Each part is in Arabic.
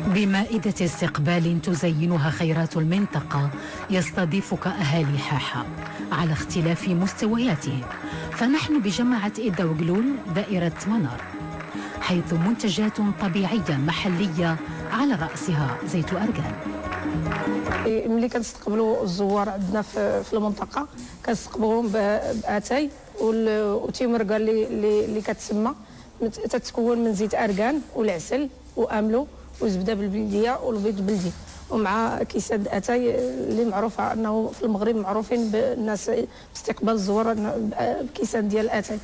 بمائدة استقبال تزينها خيرات المنطقة يستضيفك أهالي حاحة على اختلاف مستوياتهم. فنحن بجماعة إيدا وقلول دائرة منار، حيث منتجات طبيعية محلية على رأسها زيت أرغان. ملي كنستقبلوا الزوار عندنا في المنطقة كنستقبلوهم بأتاي وتيمرقة اللي كتسمى تتكون من زيت أرغان والعسل وأملو والزبده بالبلديه والبيض البلدي، ومع كيسان اتاي اللي معروفه انه في المغرب معروفين بالناس باستقبال الزوار بكيسان ديال اتاي.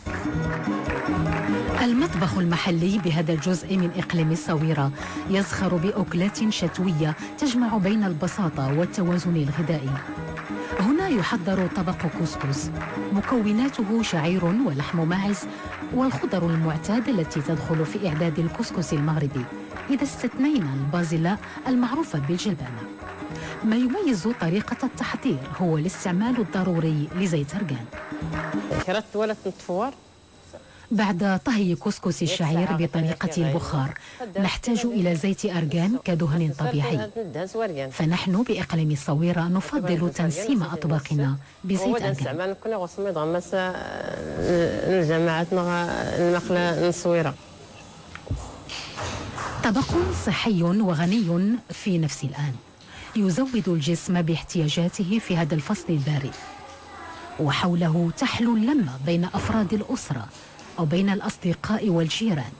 المطبخ المحلي بهذا الجزء من إقليم الصويرة يزخر بأكلات شتوية تجمع بين البساطة والتوازن الغذائي. هنا يحضر طبق كسكس، مكوناته شعير ولحم ماعز والخضر المعتاد التي تدخل في إعداد الكسكس المغربي، إذا استثنينا البازلاء المعروفة بالجلبانة. ما يميز طريقة التحضير هو الاستعمال الضروري لزيت أرغان. بعد طهي كسكس الشعير بطريقة البخار نحتاج إلى زيت أرغان كدهن طبيعي، فنحن بإقليم الصويرة نفضل تنسيم أطباقنا بزيت أرغان. طبق صحي وغني في نفس الآن، يزود الجسم باحتياجاته في هذا الفصل البارد، وحوله تحلو اللمة بين أفراد الأسرة أو بين الأصدقاء والجيران.